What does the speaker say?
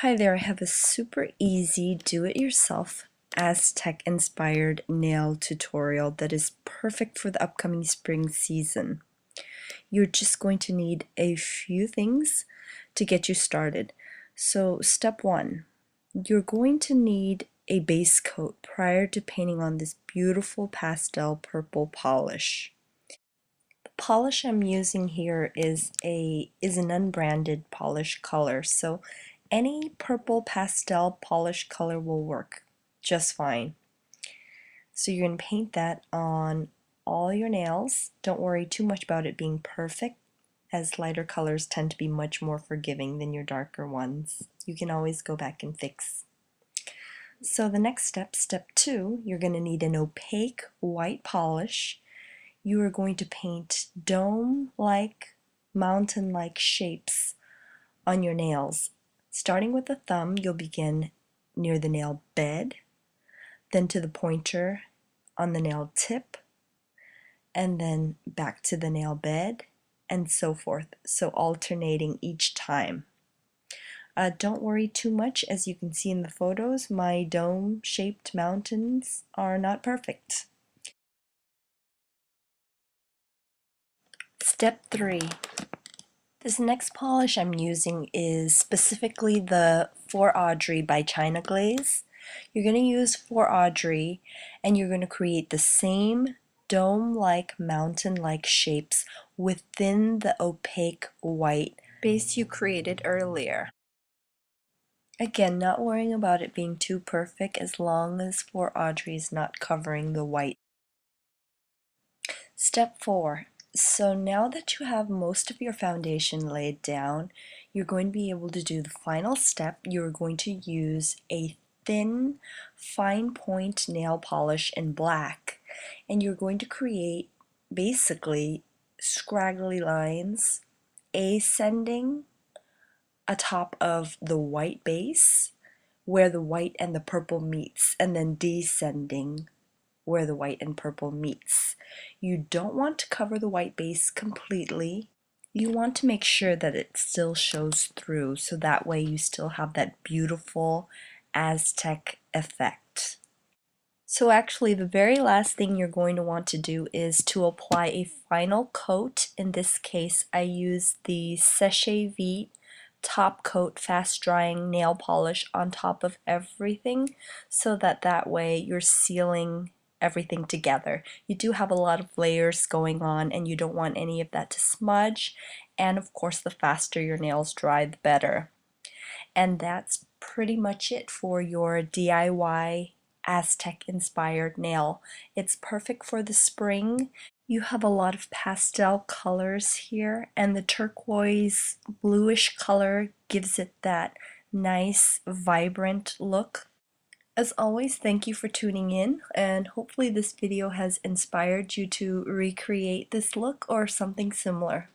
Hi there, I have a super easy do-it-yourself Aztec inspired nail tutorial that is perfect for the upcoming spring season. You're just going to need a few things to get you started. So step one, you're going to need a base coat prior to painting on this beautiful pastel purple polish. The polish I'm using here is an unbranded polish color, so any purple pastel polish color will work just fine. So you're going to paint that on all your nails. Don't worry too much about it being perfect, as lighter colors tend to be much more forgiving than your darker ones. You can always go back and fix. So the next step, step two, you're going to need an opaque white polish. You are going to paint dome-like, mountain-like shapes on your nails. Starting with the thumb, you'll begin near the nail bed, then to the pointer on the nail tip, and then back to the nail bed, and so forth. So alternating each time. Don't worry too much. As you can see in the photos, my dome-shaped mountains are not perfect. Step 3. This next polish I'm using is specifically the For Audrey by China Glaze. You're going to use For Audrey and you're going to create the same dome-like, mountain-like shapes within the opaque white base you created earlier. Again, not worrying about it being too perfect as long as For Audrey is not covering the white. Step 4. So now that you have most of your foundation laid down, you're going to be able to do the final step. You're going to use a thin, fine point nail polish in black, and you're going to create basically scraggly lines ascending atop of the white base where the white and the purple meets, and then descending where the white and purple meets. You don't want to cover the white base completely. You want to make sure that it still shows through, so that way you still have that beautiful Aztec effect. So actually the very last thing you're going to want to do is to apply a final coat. In this case I use the Séché Vite top coat fast drying nail polish on top of everything, so that way you're sealing everything together. You do have a lot of layers going on and you don't want any of that to smudge, and of course the faster your nails dry the better. And that's pretty much it for your DIY Aztec inspired nail. It's perfect for the spring. You have a lot of pastel colors here, and the turquoise bluish color gives it that nice vibrant look. As always, thank you for tuning in, and hopefully this video has inspired you to recreate this look or something similar.